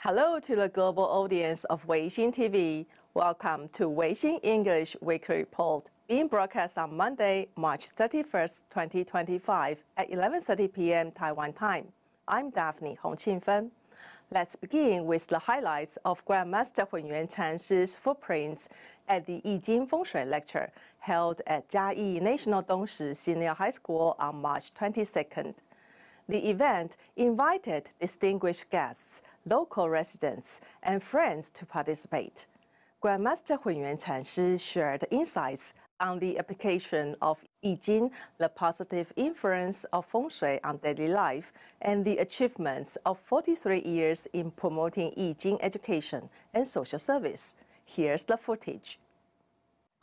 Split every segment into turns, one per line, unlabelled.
Hello to the global audience of Weixin TV. Welcome to Weixin English Weekly Report, being broadcast on Monday, March 31st, 2025 at 11:30 p.m. Taiwan time. I'm Daphne Feng. Let's begin with the highlights of Grandmaster Hualien禅师footprints at the Yijing Feng Shui lecture held at Chiayi National Tung-Shih Senior High School on March 22nd. The event invited distinguished guests, local residents, and friends to participate. Grandmaster Hualien禅师shared insights on the application of I Ching, the positive influence of Feng Shui on daily life, and the achievements of 43 years in promoting I Ching education and social service. Here's the footage.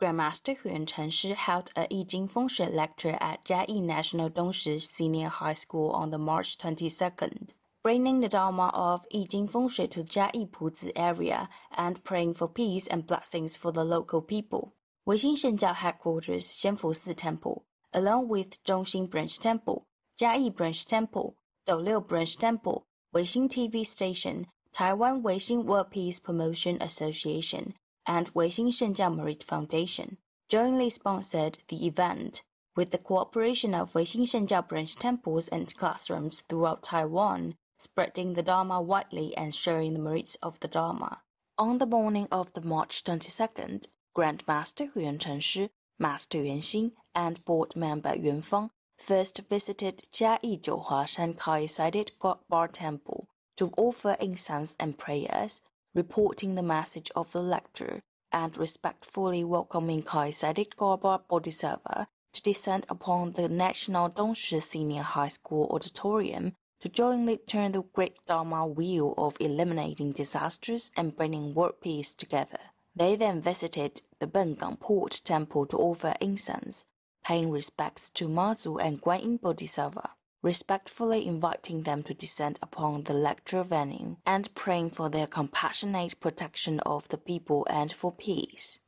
Grandmaster Hualien禅师held a I Ching Feng Shui lecture at Chiayi National Tung-Shih Senior High School on the March 22nd, bringing the Dharma of I Ching Feng Shui to Chiayi Puzi area and praying for peace and blessings for the local people. Weixin Shengjiao headquarters Xianfu Temple, along with Zhongli Branch Temple, Chiayi Branch Temple, Douliu Branch Temple, Weixin TV Station, Taiwan Weixin World Peace Promotion Association, and Weixin Shengjiao Merit Foundation jointly sponsored the event, with the cooperation of Weixin Shengjiao branch temples and classrooms throughout Taiwan, spreading the Dharma widely and sharing the merits of the Dharma. On the morning of the March 22nd, Grandmaster Hualien禅师, Master Yuanxin, and board member Yuan Feng first visited Chiayi Zhouhuashan Kai-sided God Bar Temple to offer incense and prayers, reporting the message of the lecture and respectfully welcoming Kai-sided God Bar Bodhisattva to descend upon the National Tung-Shih Senior High School auditorium to jointly turn the great Dharma wheel of eliminating disasters and bringing world peace together. They then visited the Bengang Port Temple to offer incense, paying respects to Mazu and Guanyin Bodhisattva, respectfully inviting them to descend upon the lecture venue and praying for their compassionate protection of the people and for peace.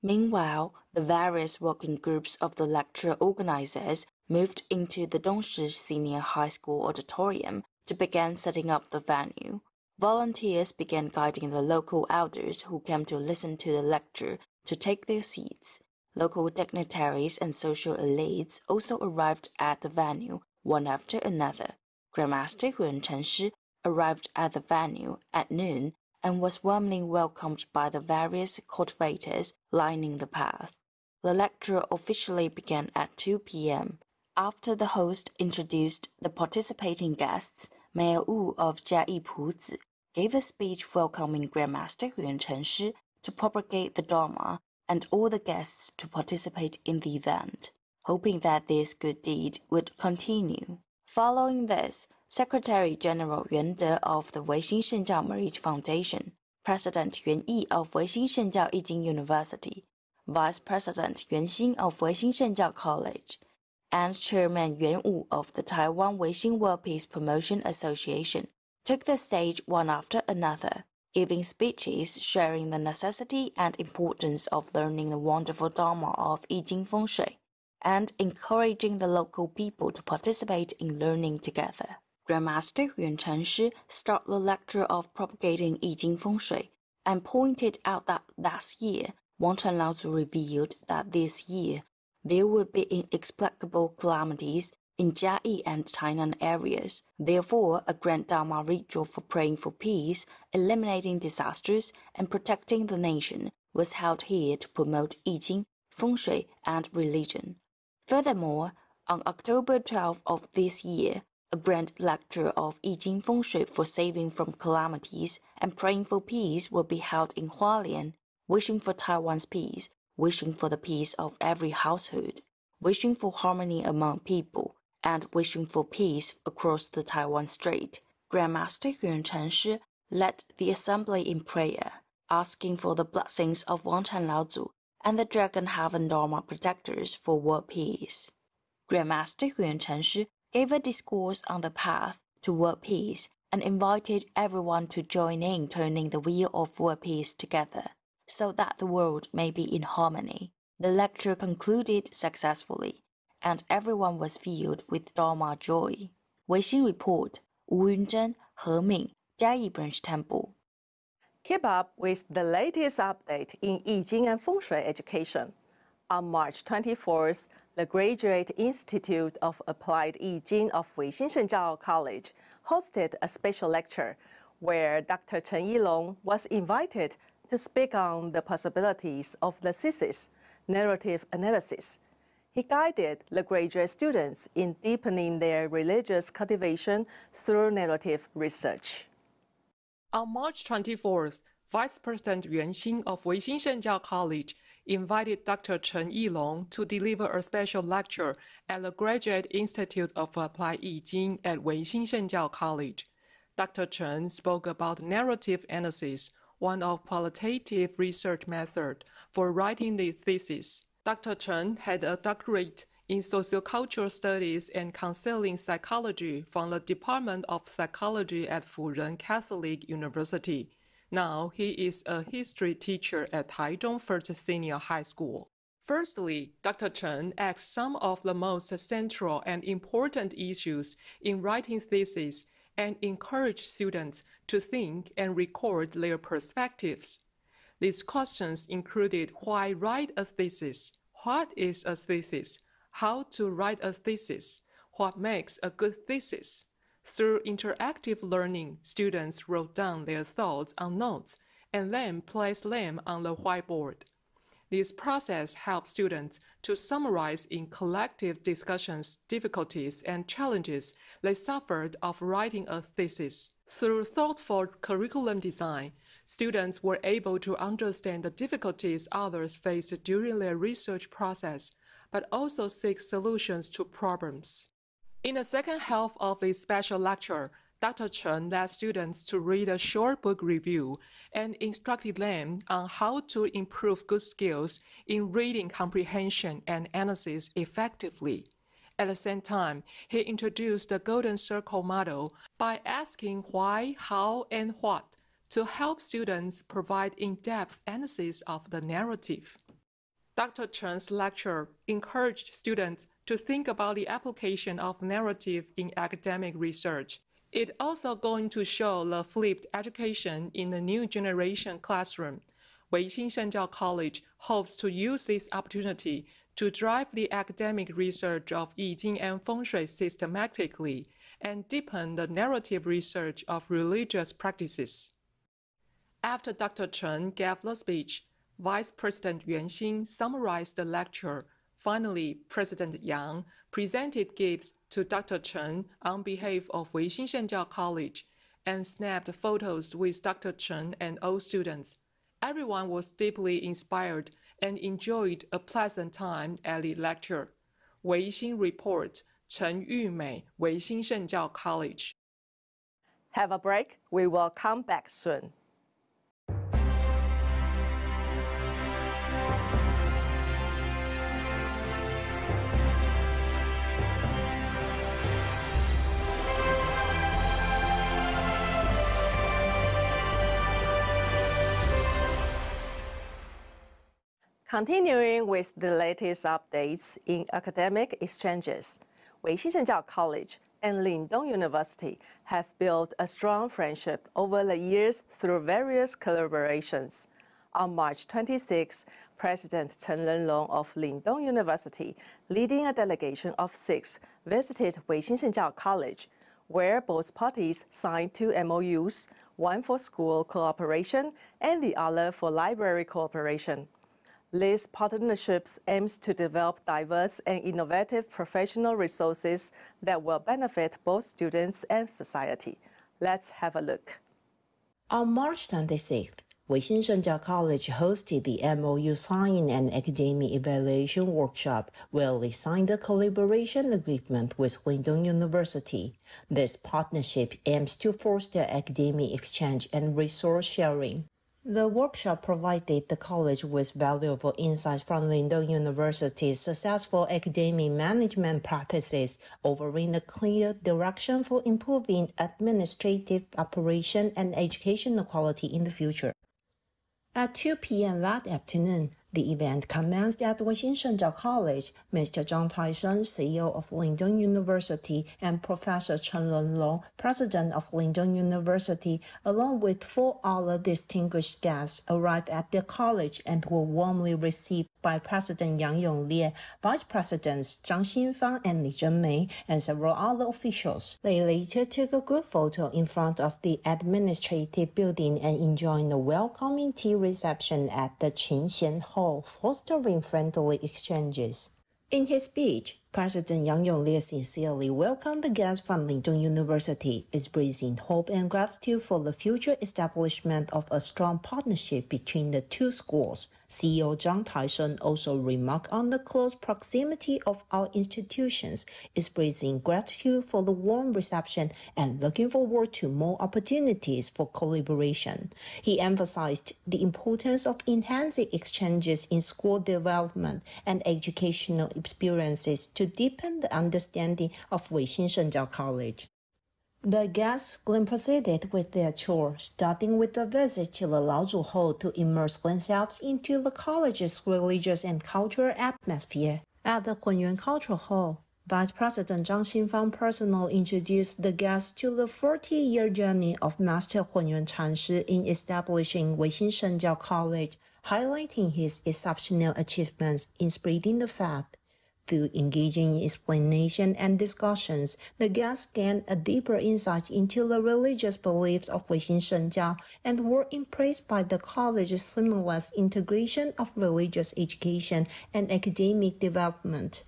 Meanwhile, the various working groups of the lecture organizers moved into the Tung-Shih Senior High School auditorium to begin setting up the venue. Volunteers began guiding the local elders who came to listen to the lecture to take their seats. Local dignitaries and social elites also arrived at the venue one after another. Grandmaster Hualien禅师arrived at the venue at noon and was warmly welcomed by the various cultivators lining the path. The lecture officially began at 2 p.m. After the host introduced the participating guests, Mayor Wu of Chiayi Puzi gave a speech welcoming Grandmaster Hualien禅师to propagate the Dharma and all the guests to participate in the event, hoping that this good deed would continue. Following this, Secretary General Yuan De of the Weixin Shengjiao Merit Foundation, President Yuan Yi of Weixin Shengjiao Yijing University, Vice President Yuan Xin of Weixin Shengjiao College, and Chairman Yuan Wu of the Taiwan Weixin World Peace Promotion Association took the stage one after another, giving speeches sharing the necessity and importance of learning the wonderful Dharma of I Ching Feng Shui, and encouraging the local people to participate in learning together. Grandmaster Hualien禅师started the lecture of propagating I Ching Feng Shui and pointed out that last year, Wangchen Laozu revealed that this year there would be inexplicable calamities in Chiayi and Tainan areas. Therefore, a grand Dharma ritual for praying for peace, eliminating disasters, and protecting the nation was held here to promote I Ching, Feng Shui, and religion. Furthermore, on October 12th of this year, a grand lecture of I Ching Feng Shui for saving from calamities and praying for peace will be held in Hualien, wishing for Taiwan's peace, wishing for the peace of every household, wishing for harmony among people, and wishing for peace across the Taiwan Strait. Grandmaster Hualien禅师led the assembly in prayer, asking for the blessings of Wangchen Laozu and the Dragon Heaven Dharma protectors for world peace. Grandmaster Hualien禅师gave a discourse on the path to world peace and invited everyone to join in turning the wheel of world peace together, so that the world may be in harmony. The lecture concluded successfully, and everyone was filled with Dharma joy. Weixin Report, Wu Yunzhen, He Ming, Chiayi Branch Temple.
Keep up with the latest update in Yi Jing and Feng Shui education. On March 24th, the Graduate Institute of Applied Yi Jing of Weixin Shengjiao College hosted a special lecture where Dr. Ling was invited to speak on the possibilities of the thesis, narrative analysis. He guided the graduate students in deepening their religious cultivation through narrative research.
On March 24th, Vice President Yuan Xin of Weixin Shengjiao College invited Dr. Ling to deliver a special lecture at the Graduate Institute of Applied Yi Jing at Weixin Shengjiao College. Dr. Cheng spoke about narrative analysis, one of qualitative research methods for writing the thesis. Dr. Cheng had a doctorate in sociocultural studies and counseling psychology from the Department of Psychology at Furen Catholic University. Now he is a history teacher at Taichung First Senior High School. Firstly, Dr. Cheng asked some of the most central and important issues in writing theses and encouraged students to think and record their perspectives. These questions included why write a thesis, what is a thesis, how to write a thesis, what makes a good thesis. Through interactive learning, students wrote down their thoughts on notes and then placed them on the whiteboard. This process helps students to summarize in collective discussions difficulties and challenges they suffered of writing a thesis. Through thoughtful curriculum design, students were able to understand the difficulties others faced during their research process, but also seek solutions to problems. In the second half of this special lecture, Dr. Cheng led students to read a short book review and instructed them on how to improve good skills in reading comprehension and analysis effectively. At the same time, he introduced the Golden Circle model by asking why, how, and what to help students provide in-depth analysis of the narrative. Dr. Chen's lecture encouraged students to think about the application of narrative in academic research. It also going to show the flipped education in the new generation classroom. Weixin Shengjiao College hopes to use this opportunity to drive the academic research of Yi Jing and Feng Shui systematically and deepen the narrative research of religious practices. After Dr. Cheng gave the speech, Vice President Yuan Xin summarized the lecture. Finally, President Yang presented gifts to Dr. Cheng on behalf of Weixin Shengjiao College and snapped photos with Dr. Cheng and all students. Everyone was deeply inspired and enjoyed a pleasant time at the lecture. Weixin Report, Chen Yumei, Weixin Shengjiao College.
Have a break. We will come back soon. Continuing with the latest updates in academic exchanges, Weixin Shengjiao College and Lingdong University have built a strong friendship over the years through various collaborations. On March 26, President Chen Renlong of Lingdong University, leading a delegation of 6, visited Weixin Shengjiao College, where both parties signed 2 MOUs, one for school cooperation and the other for library cooperation. This partnership aims to develop diverse and innovative professional resources that will benefit both students and society. Let's have a look.
On March 26th, Weixin Shengjiao College hosted the MOU signing and academic evaluation workshop where they signed a collaboration agreement with Lingdong University. This partnership aims to foster academic exchange and resource sharing. The workshop provided the college with valuable insights from Lingdong University's successful academic management practices, offering a clear direction for improving administrative operation and educational quality in the future. At 2 p.m. that afternoon, The event commenced at Weixin Shengjiao College. Mr. Zhang Taishen, CEO of Lingdong University, and Professor Chen Long, President of Lingdong University, along with 4 other distinguished guests, arrived at the college and were warmly received by President Yang Yonglie, Vice Presidents Zhang Xinfang and Li Zhenmei, and several other officials. They later took a group photo in front of the administrative building and enjoyed a welcoming tea reception at the Ching Hall, fostering friendly exchanges. In his speech, President Yang Yonglie sincerely welcomed the guests from Lingdong University, expressing hope and gratitude for the future establishment of a strong partnership between the two schools. CEO Zhang Taishen also remarked on the close proximity of our institutions, expressing gratitude for the warm reception and looking forward to more opportunities for collaboration. He emphasized the importance of enhancing exchanges in school development and educational experiences to deepen the understanding of Weixin Shengjiao College. The guests proceeded with their tour, starting with a visit to the Laozhu Hall to immerse themselves into the college's religious and cultural atmosphere. At the Hualien Cultural Hall, Vice President Zhang Xinfang personally introduced the guests to the 40-year journey of Master Hualien禅师in establishing Weixin Shengjiao College, highlighting his exceptional achievements in spreading the faith. Through engaging explanation and discussions, the guests gained a deeper insight into the religious beliefs of Weixin Shengjiao and were impressed by the college's seamless integration of religious education and academic development.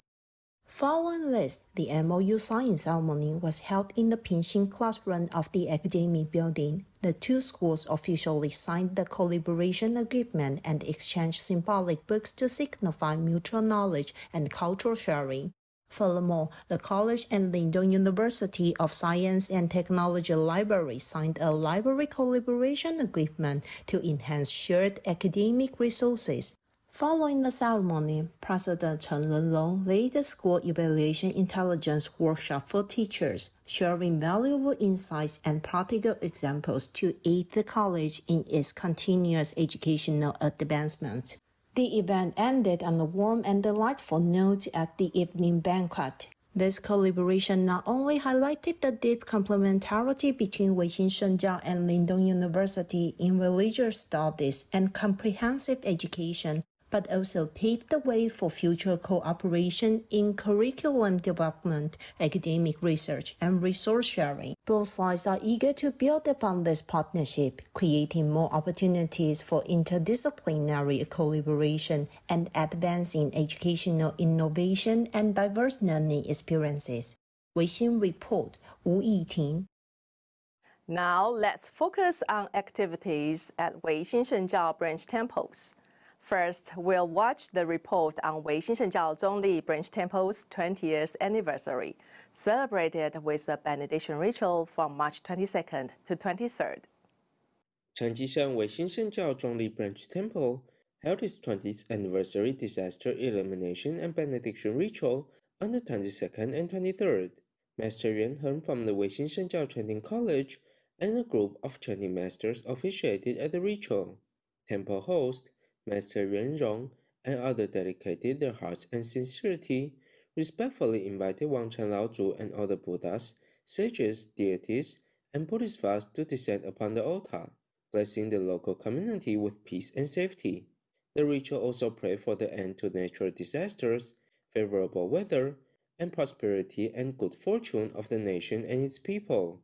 Following this, the MOU signing ceremony was held in the Pingxing classroom of the academic building. The two schools officially signed the collaboration agreement and exchanged symbolic books to signify mutual knowledge and cultural sharing. Furthermore, the college and Lingdong University of Science and Technology Library signed a library collaboration agreement to enhance shared academic resources. Following the ceremony, President Chen Long led the school evaluation intelligence workshop for teachers, sharing valuable insights and practical examples to aid the college in its continuous educational advancement. The event ended on a warm and delightful note at the evening banquet. This collaboration not only highlighted the deep complementarity between Weixin Shengjiao and Lingdong University in religious studies and comprehensive education, but also paved the way for future cooperation in curriculum development, academic research, and resource sharing. Both sides are eager to build upon this partnership, creating more opportunities for interdisciplinary collaboration and advancing educational innovation and diverse learning experiences. Weixin Report, Wu Yiting.
Now let's focus on activities at Weixin Shengjiao branch temples. First, we'll watch the report on Weixin Shengjiao Zhongli branch temple's 20th anniversary, celebrated with a benediction ritual from March 22nd to 23rd.
禅机山唯心圣教中壢 branch temple held its 20th anniversary disaster elimination and benediction ritual on the 22nd and 23rd. Master Yuan Heng from the Weixin Shengjiao Chanting College and a group of chanting masters officiated at the ritual. Temple host Master Yuan Rong and others dedicated their hearts and sincerity, respectfully invited Wang Chan Laozhu and other Buddhas, sages, deities, and bodhisattvas to descend upon the altar, blessing the local community with peace and safety. The ritual also prayed for the end to natural disasters, favorable weather, and prosperity and good fortune of the nation and its people.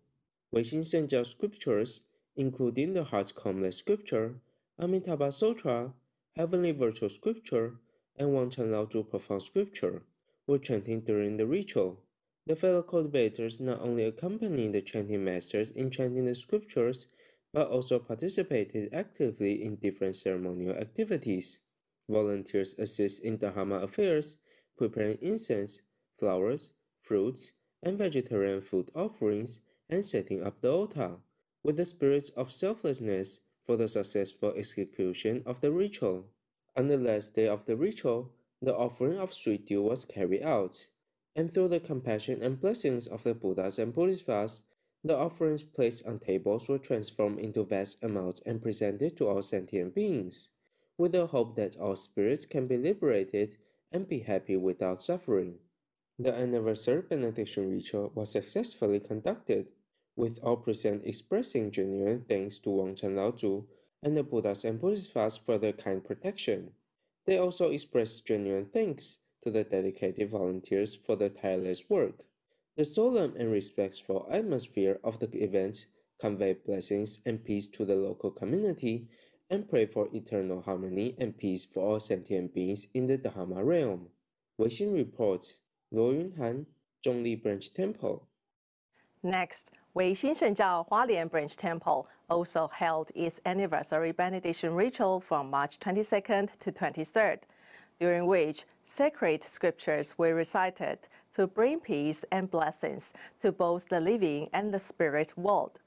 Weixin Shengjiao scriptures, including the Heart's Calmness scripture, Amitabha Sutra, Heavenly Virtual Scripture, and Wang Chan Laozhu Profound Scripture, were chanting during the ritual. The fellow cultivators not only accompanied the chanting masters in chanting the scriptures, but also participated actively in different ceremonial activities. Volunteers assist in Dharma affairs, preparing incense, flowers, fruits, and vegetarian food offerings, and setting up the altar, with the spirit of selflessness for the successful execution of the ritual. On the last day of the ritual, the offering of sweet dew was carried out, and through the compassion and blessings of the Buddhas and Bodhisattvas, the offerings placed on tables were transformed into vast amounts and presented to all sentient beings. with the hope that all spirits can be liberated and be happy without suffering. The anniversary benediction ritual was successfully conducted, with all present expressing genuine thanks to Wangchen Laozu and the Buddhas and Bodhisattvas for their kind protection. They also expressed genuine thanks to the dedicated volunteers for their tireless work. The solemn and respectful atmosphere of the event conveyed blessings and peace to the local community and pray for eternal harmony and peace for all sentient beings in the Dharma realm. Weixin reports, Luo Yunhan, Zhongli Branch Temple.
Next, Weixin Shengjiao Hualien Branch Temple also held its anniversary benediction ritual from March 22nd to 23rd, during which sacred scriptures were recited to bring peace and blessings to both the living and the spirit world.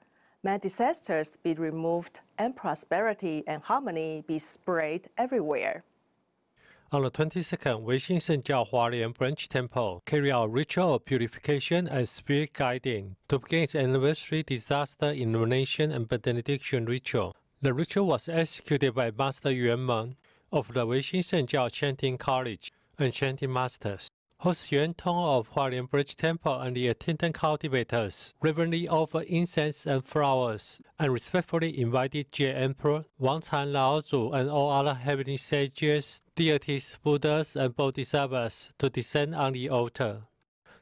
May disasters be removed and prosperity and harmony be spread everywhere.
On the 22nd, Weixin Shengjiao Hualien Branch Temple carried out a ritual of purification and spirit guiding to begin its anniversary disaster elimination and benediction ritual. The ritual was executed by Master Yuan Meng of the Weixin Shengjiao Chanting College and Chanting Masters. Host Yuan Tong of Hualien Branch Temple and the attendant cultivators reverently offered incense and flowers and respectfully invited Jie Emperor, Wangcan Laozu, and all other heavenly sages, deities, Buddhas, and Bodhisattvas to descend on the altar.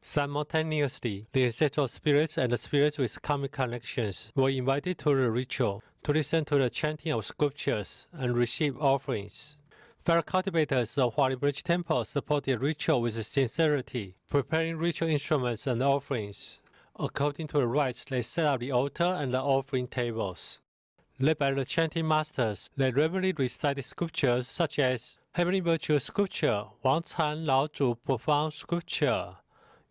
Simultaneously, the ancestral spirits and the spirits with karmic connections were invited to the ritual to listen to the chanting of scriptures and receive offerings. Fellow cultivators of Hualien Branch Temple supported the ritual with sincerity, preparing ritual instruments and offerings. According to the rites, they set up the altar and the offering tables. Led by the chanting masters, they reverently recited scriptures such as Heavenly Virtue Scripture, Wangcan Laozu Profound Scripture,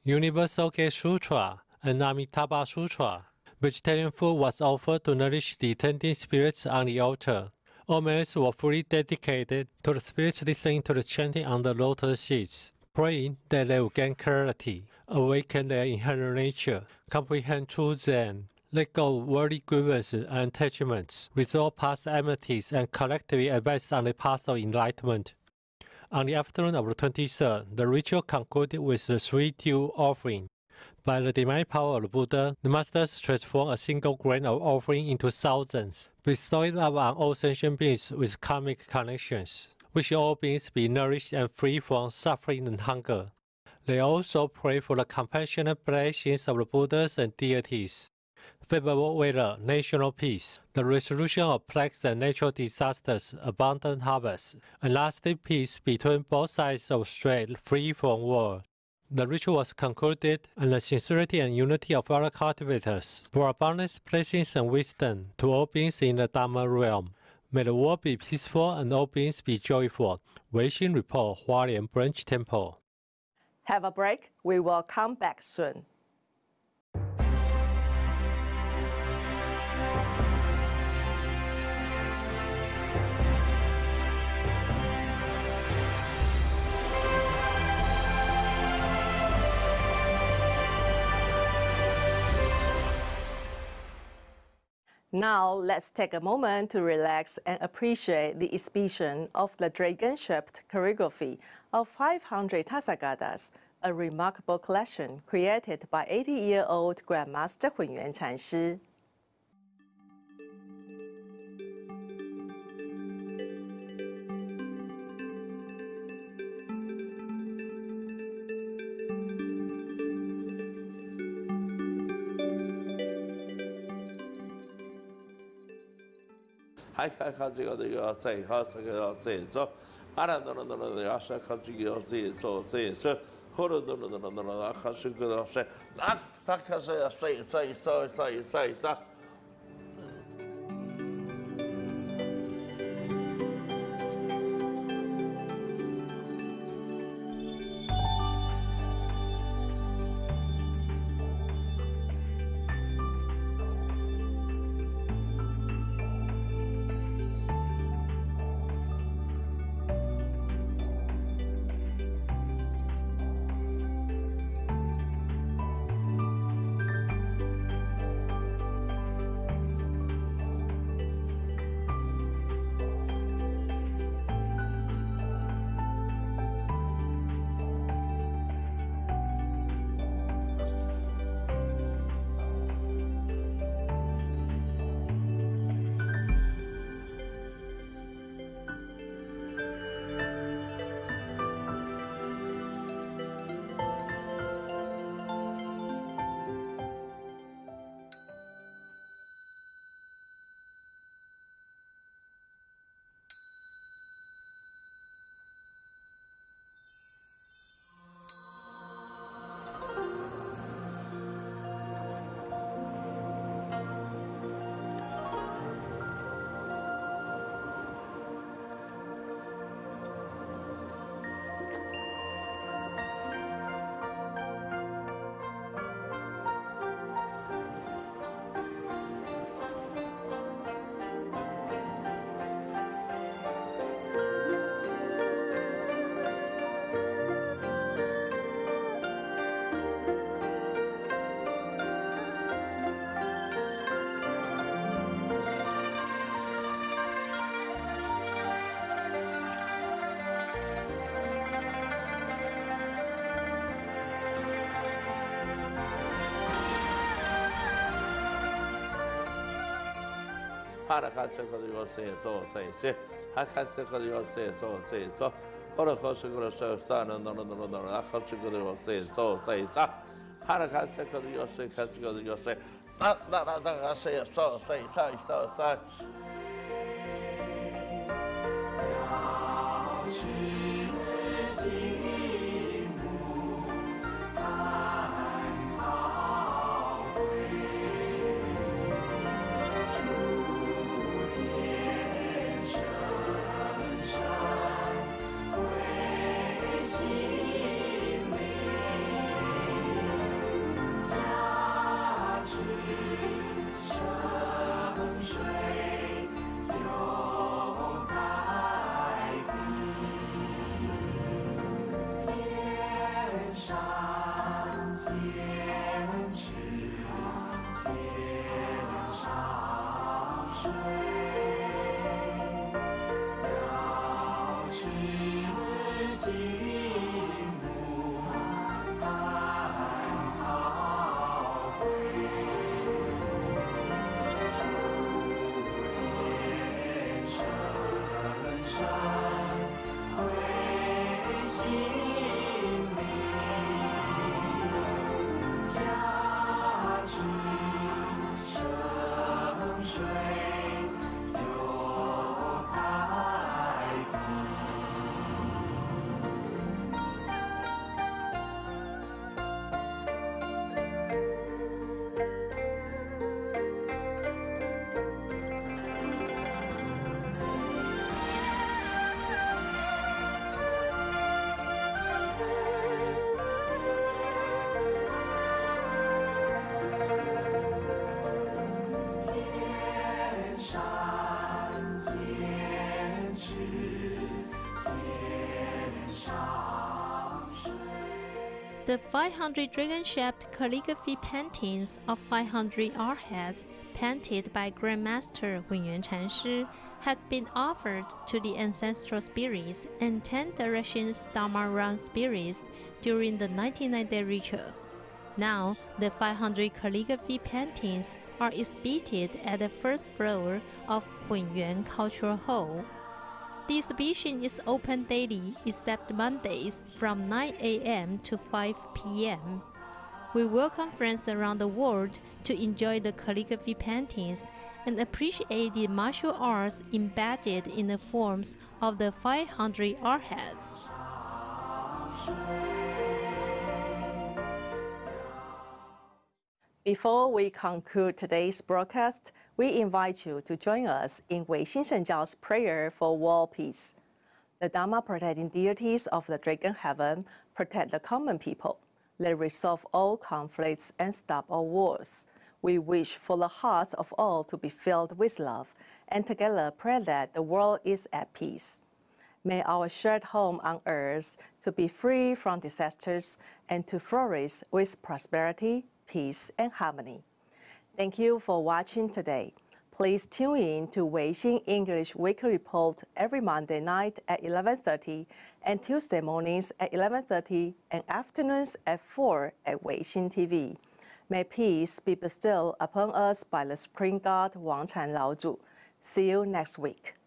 Universal Gate Sutra, and Amitabha Sutra. Vegetarian food was offered to nourish the attending spirits on the altar. All meals were fully dedicated to the spirits listening to the chanting on the lotus seats, praying that they will gain clarity, awaken their inherent nature, comprehend true Zen, let go of worldly grievances and attachments, resolve past enmities, and collectively advance on the path of enlightenment. On the afternoon of the 23rd, the ritual concluded with the Shui dew offering. By the divine power of the Buddha, the masters transformed a single grain of offering into thousands, bestowing love on all sentient beings with karmic connections, which all beings be nourished and free from suffering and hunger. They also pray for the compassionate blessings of the Buddhas and deities, favorable weather, national peace, the resolution of plagues and natural disasters, abundant harvests, and lasting peace between both sides of strait free from war. The ritual was concluded, and the sincerity and unity of our cultivators brought abundance, blessings, and wisdom to all beings in the Dharma realm. May the world be peaceful and all beings be joyful. Weixin Report, Hualien Branch Temple.
Have a break. We will come back soon. Now, let's take a moment to relax and appreciate the exhibition of the dragon-shaped calligraphy of 500 Tathagatas, a remarkable collection created by 80-year-old Grandmaster Hualien禅师.
哈拉卡切克的有谁做这些，哈卡切克的有谁做这做，后来考试过了时候，啥能，考试过的有谁做这做，哈拉卡切克的有谁，考试过的有谁，那个谁做谁。
The 500 dragon-shaped calligraphy paintings of 500 arrowheads painted by Grandmaster Hualien禅师had been offered to the ancestral spirits and 10 directions Dharma run spirits during the 99-day ritual. Now, the 500 calligraphy paintings are exhibited at the first floor of Hualien Cultural Hall. The exhibition is open daily except Mondays from 9 a.m. to 5 p.m. We welcome friends around the world to enjoy the calligraphy paintings and appreciate the martial arts embedded in the forms of the 500 arrowheads.
Before we conclude today's broadcast, we invite you to join us in Weixin Shengjiao's prayer for world peace. The Dharma protecting deities of the Dragon Heaven protect the common people. They resolve all conflicts and stop all wars. We wish for the hearts of all to be filled with love, and together pray that the world is at peace. May our shared home on earth to be free from disasters and to flourish with prosperity, peace, and harmony. Thank you for watching today. Please tune in to Weixin English Weekly Report every Monday night at 11:30 and Tuesday mornings at 11:30 and afternoons at 4 at Weixin TV. May peace be bestowed upon us by the Supreme God Wang Chan Lao Zhu. See you next week.